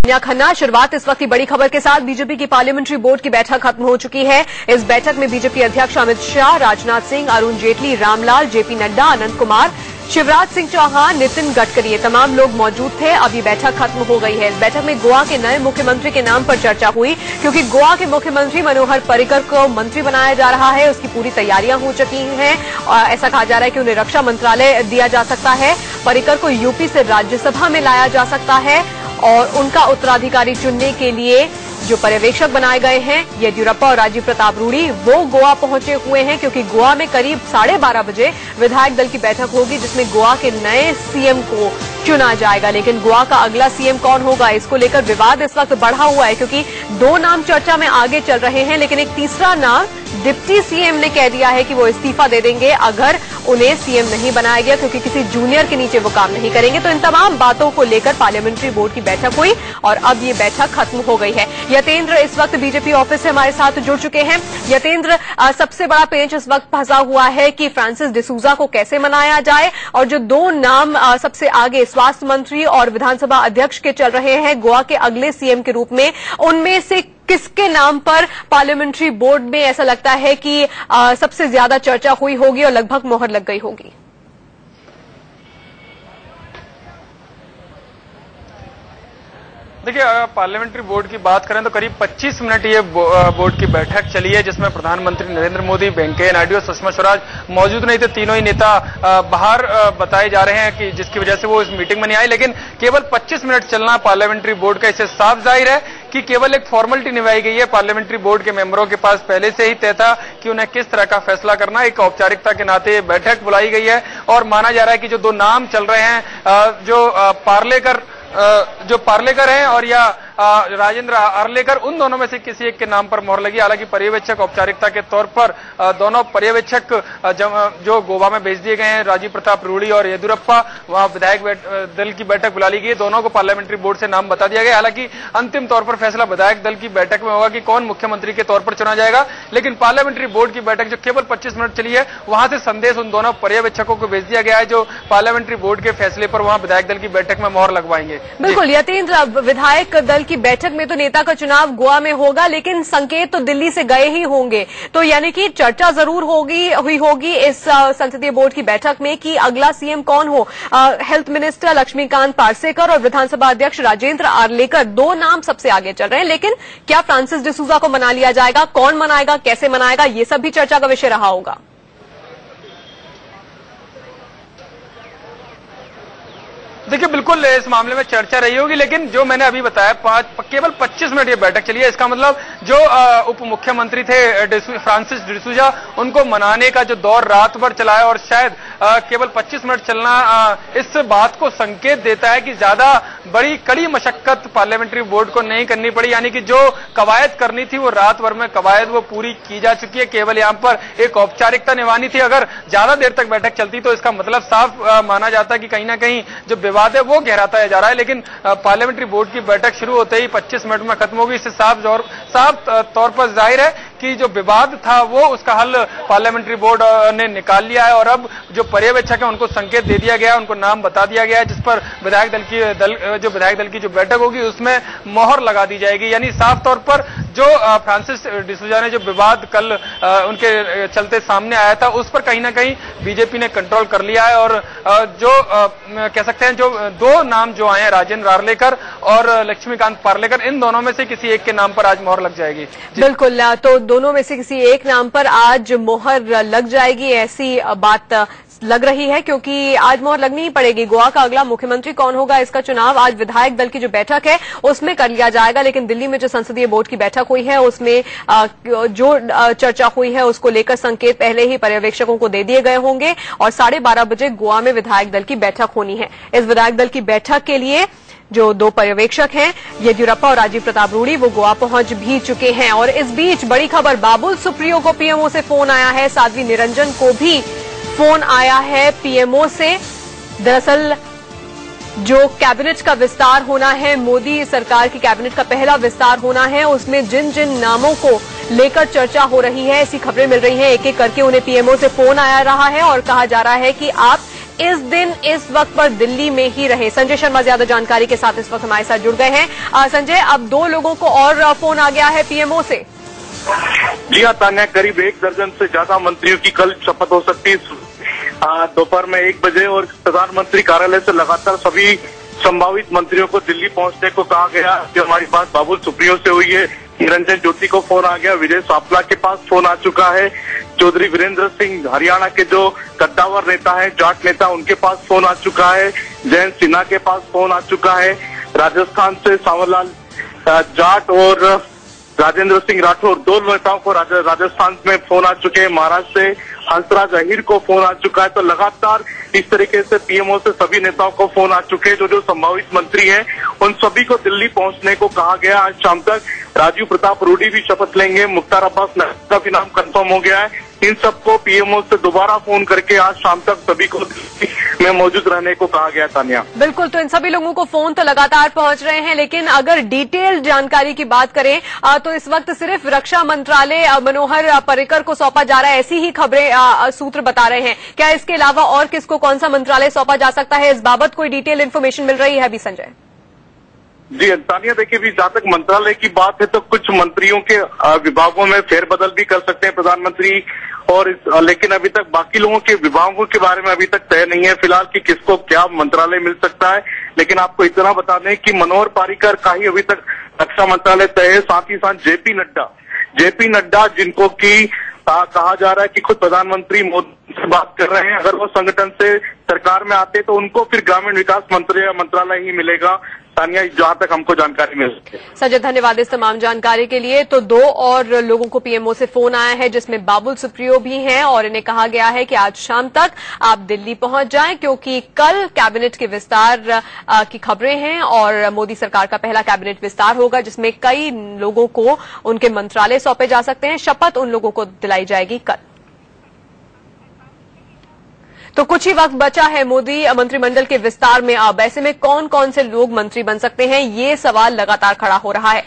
सोनिया खन्ना। शुरुआत इस वक्त की बड़ी खबर के साथ। बीजेपी की पार्लियामेंट्री बोर्ड की बैठक खत्म हो चुकी है। इस बैठक में बीजेपी अध्यक्ष अमित शाह, राजनाथ सिंह, अरुण जेटली, रामलाल, जेपी नड्डा, अनंत कुमार, शिवराज सिंह चौहान, नितिन गडकरी, ये तमाम लोग मौजूद थे। अब ये बैठक खत्म हो गई है। इस बैठक में गोवा के नए मुख्यमंत्री के नाम पर चर्चा हुई, क्योंकि गोवा के मुख्यमंत्री मनोहर पर्रिकर को मंत्री बनाया जा रहा है। उसकी पूरी तैयारियां हो चुकी हैं और ऐसा कहा जा रहा है कि उन्हें रक्षा मंत्रालय दिया जा सकता है। पर्रिकर को यूपी से राज्यसभा में लाया जा सकता है और उनका उत्तराधिकारी चुनने के लिए जो पर्यवेक्षक बनाए गए हैं येदियुरप्पा और राजीव प्रताप रूडी, वो गोवा पहुंचे हुए हैं, क्योंकि गोवा में करीब 12:30 बजे विधायक दल की बैठक होगी, जिसमें गोवा के नए सीएम को चुना जाएगा। लेकिन गोवा का अगला सीएम कौन होगा, इसको लेकर विवाद इस वक्त बढ़ा हुआ है, क्योंकि दो नाम चर्चा में आगे चल रहे हैं, लेकिन एक तीसरा नाम डिप्टी सीएम ने कह दिया है कि वो इस्तीफा दे देंगे अगर उन्हें सीएम नहीं बनाया गया, क्योंकि किसी जूनियर के नीचे वो काम नहीं करेंगे। तो इन तमाम बातों को लेकर पार्लियामेंट्री बोर्ड की बैठक हुई और अब ये बैठक खत्म हो गई है। यतेंद्र इस वक्त बीजेपी ऑफिस से हमारे साथ जुड़ चुके हैं। यतेंद्र, सबसे बड़ा पेंच इस वक्त फंसा हुआ है कि फ्रांसिस डिसूजा को कैसे मनाया जाए, और जो दो नाम सबसे आगे स्वास्थ्य मंत्री और विधानसभा अध्यक्ष के चल रहे हैं गोवा के अगले सीएम के रूप में, उनमें से किसके नाम पर पार्लियामेंट्री बोर्ड में ऐसा लगता है कि सबसे ज्यादा चर्चा हुई होगी और लगभग मोहर लग गई होगी? देखिए, पार्लियामेंट्री बोर्ड की बात करें तो करीब 25 मिनट ये बोर्ड की बैठक चली है, जिसमें प्रधानमंत्री नरेंद्र मोदी, वेंकैया नायडू और सुषमा स्वराज मौजूद नहीं थे। तीनों ही नेता बाहर बताए जा रहे हैं कि जिसकी वजह से वो इस मीटिंग में नहीं आए। लेकिन केवल 25 मिनट चलना पार्लियामेंट्री बोर्ड का, इससे साफ जाहिर है कि केवल एक फॉर्मेलिटी निभाई गई है। पार्लियामेंट्री बोर्ड के मेंबरों के पास पहले से ही तय था कि उन्हें किस तरह का फैसला करना। एक औपचारिकता के नाते बैठक बुलाई गई है और माना जा रहा है कि जो दो नाम चल रहे हैं, जो पार्लेकर हैं और या राजेंद्र आर्लेकर, उन दोनों में से किसी एक के नाम पर मोहर लगी। हालांकि पर्यवेक्षक औपचारिकता के तौर पर दोनों पर्यवेक्षक जो गोवा में भेज दिए गए हैं, राजीव प्रताप रूडी और येदियुरप्पा, वहां विधायक दल की बैठक बुला ली गई। दोनों को पार्लियामेंट्री बोर्ड से नाम बता दिया गया। हालांकि अंतिम तौर पर फैसला विधायक दल की बैठक में होगा कि कौन मुख्यमंत्री के तौर पर चुना जाएगा। लेकिन पार्लियामेंट्री बोर्ड की बैठक जो केवल 25 मिनट चली है, वहां से संदेश उन दोनों पर्यवेक्षकों को भेज दिया गया है जो पार्लियामेंट्री बोर्ड के फैसले पर वहां विधायक दल की बैठक में मोहर लगवाएंगे। बिल्कुल यतेंद्र, विधायक दल की बैठक में तो नेता का चुनाव गोवा में होगा, लेकिन संकेत तो दिल्ली से गए ही होंगे। तो यानी कि चर्चा जरूर हुई होगी इस संसदीय बोर्ड की बैठक में कि अगला सीएम कौन हो। हेल्थ मिनिस्टर लक्ष्मीकांत पार्सेकर और विधानसभा अध्यक्ष राजेंद्र आर्लेकर, दो नाम सबसे आगे चल रहे हैं। लेकिन क्या फ्रांसिस डिसूजा को मना लिया जाएगा, कौन मनाएगा, कैसे मनाएगा, ये सब भी चर्चा का विषय रहा होगा। देखिए, बिल्कुल इस मामले में चर्चा रही होगी, लेकिन जो मैंने अभी बताया केवल 25 मिनट ये बैठक चली है। इसका मतलब जो उप मुख्यमंत्री थे फ्रांसिस डिसूजा, उनको मनाने का जो दौर रात भर चला है और शायद केवल 25 मिनट चलना इस बात को संकेत देता है कि ज्यादा बड़ी कड़ी मशक्कत पार्लियामेंट्री बोर्ड को नहीं करनी पड़ी। यानी कि जो कवायद करनी थी वो रात भर में कवायद वो पूरी की जा चुकी है। केवल यहाँ पर एक औपचारिकता निभानी थी। अगर ज्यादा देर तक बैठक चलती तो इसका मतलब साफ माना जाता है कि कहीं ना कहीं जो विवाद है वो गहराता जा रहा है। लेकिन पार्लियामेंट्री बोर्ड की बैठक शुरू होते ही 25 मिनट में खत्म होगी। इससे साफ तौर पर जाहिर है कि जो विवाद था वो उसका हल पार्लियामेंट्री बोर्ड ने निकाल लिया है और अब जो पर्यवेक्षक है उनको संकेत दे दिया गया है, उनको नाम बता दिया गया है, जिस पर विधायक दल की जो बैठक होगी उसमें मोहर लगा दी जाएगी। यानी साफ तौर पर जो फ्रांसिस डिसूजा ने जो विवाद कल उनके चलते सामने आया था, उस पर कहीं ना कहीं बीजेपी ने कंट्रोल कर लिया है और जो कह सकते हैं जो दो नाम जो आए हैं, राजेंद्र आर्लेकर और लक्ष्मीकांत पार्लेकर, इन दोनों में से किसी एक के नाम पर आज मोहर लग जाएगी। बिल्कुल, तो दोनों में से किसी एक नाम पर आज मोहर लग जाएगी, ऐसी बात लग रही है, क्योंकि आज मोहर लगनी ही पड़ेगी। गोवा का अगला मुख्यमंत्री कौन होगा, इसका चुनाव आज विधायक दल की जो बैठक है उसमें कर लिया जाएगा। लेकिन दिल्ली में जो संसदीय बोर्ड की बैठक हुई है उसमें जो चर्चा हुई है उसको लेकर संकेत पहले ही पर्यवेक्षकों को दे दिए गए होंगे और 12:30 बजे गोवा में विधायक दल की बैठक होनी है। इस विधायक दल की बैठक के लिए जो दो पर्यवेक्षक हैं येदियुरप्पा और राजीव प्रताप रूडी, वो गोवा पहुंच भी चुके हैं। और इस बीच बड़ी खबर, बाबुल सुप्रियो को पीएमओ से फोन आया है, साध्वी निरंजन को भी फोन आया है पीएमओ से। दरअसल जो कैबिनेट का विस्तार होना है, मोदी सरकार की कैबिनेट का पहला विस्तार होना है, उसमें जिन जिन नामों को लेकर चर्चा हो रही है, ऐसी खबरें मिल रही हैं। एक एक करके उन्हें पीएमओ से फोन आया रहा है और कहा जा रहा है कि आप इस दिन इस वक्त पर दिल्ली में ही रहे। संजय शर्मा ज्यादा जानकारी के साथ इस वक्त हमारे साथ जुड़ गए हैं। संजय, अब 2 लोगों को और फोन आ गया है पीएमओ से। जी हाँ तान्या, करीब 1 दर्जन से ज्यादा मंत्रियों की कल शपथ हो सकती है दोपहर में 1 बजे, और प्रधानमंत्री कार्यालय से लगातार सभी संभावित मंत्रियों को दिल्ली पहुंचने को कहा गया। जो हमारी बात बाबुल सुप्रियो से हुई है, निरंजन ज्योति को फोन आ गया, विजय सापला के पास फोन आ चुका है, चौधरी वीरेंद्र सिंह हरियाणा के जो कद्दावर नेता है, जाट नेता, उनके पास फोन आ चुका है, जयंत सिन्हा के पास फोन आ चुका है, राजस्थान से सांवरलाल जाट और राजेंद्र सिंह राठौर 2 नेताओं को राजस्थान में फोन आ चुके हैं, महाराष्ट्र से हंसराज अहीर को फोन आ चुका है। तो लगातार इस तरीके से पीएमओ से सभी नेताओं को फोन आ चुके हैं। जो संभावित मंत्री हैं उन सभी को दिल्ली पहुंचने को कहा गया। आज शाम तक राजीव प्रताप रूडी भी शपथ लेंगे, मुख्तार अब्बास नकवी का भी नाम कंफर्म हो गया है। इन सबको पीएमओ से दोबारा फोन करके आज शाम तक सभी को दिल्ली में मौजूद रहने को कहा गया। तान्या, बिल्कुल, तो इन सभी लोगों को फोन तो लगातार पहुंच रहे हैं, लेकिन अगर डिटेल जानकारी की बात करें तो इस वक्त सिर्फ रक्षा मंत्रालय मनोहर पर्रिकर को सौंपा जा रहा है, ऐसी ही खबरें सूत्र बता रहे हैं। क्या इसके अलावा और किसको कौन सा मंत्रालय सौंपा जा सकता है, इस बाबत कोई डिटेल इन्फॉर्मेशन मिल रही है अभी संजय? जी तानिया, देखिए भी जहां तक मंत्रालय की बात है तो कुछ मंत्रियों के विभागों में फेरबदल भी कर सकते हैं प्रधानमंत्री, और लेकिन अभी तक बाकी लोगों के विभागों के बारे में अभी तक तय नहीं है फिलहाल कि किसको क्या मंत्रालय मिल सकता है। लेकिन आपको इतना बता दें कि मनोहर पर्रिकर का ही अभी तक रक्षा मंत्रालय तय है। साथ ही साथ जेपी नड्डा जिनको की कहा जा रहा है कि खुद प्रधानमंत्री मोदी से बात कर रहे हैं, अगर वो संगठन से सरकार में आते तो उनको फिर ग्रामीण विकास मंत्रालय ही मिलेगा। तानिया, जहां तक हमको जानकारी मिल सके। संजय, धन्यवाद इस तमाम जानकारी के लिए। तो 2 और लोगों को पीएमओ से फोन आया है, जिसमें बाबुल सुप्रियो भी हैं, और इन्हें कहा गया है कि आज शाम तक आप दिल्ली पहुंच जाएं, क्योंकि कल कैबिनेट के विस्तार की खबरें हैं और मोदी सरकार का पहला कैबिनेट विस्तार होगा, जिसमें कई लोगों को उनके मंत्रालय सौंपे जा सकते हैं। शपथ उन लोगों को दिलाई जाएगी कल। तो कुछ ही वक्त बचा है मोदी मंत्रिमंडल के विस्तार में। अब ऐसे में कौन कौन से लोग मंत्री बन सकते हैं, ये सवाल लगातार खड़ा हो रहा है।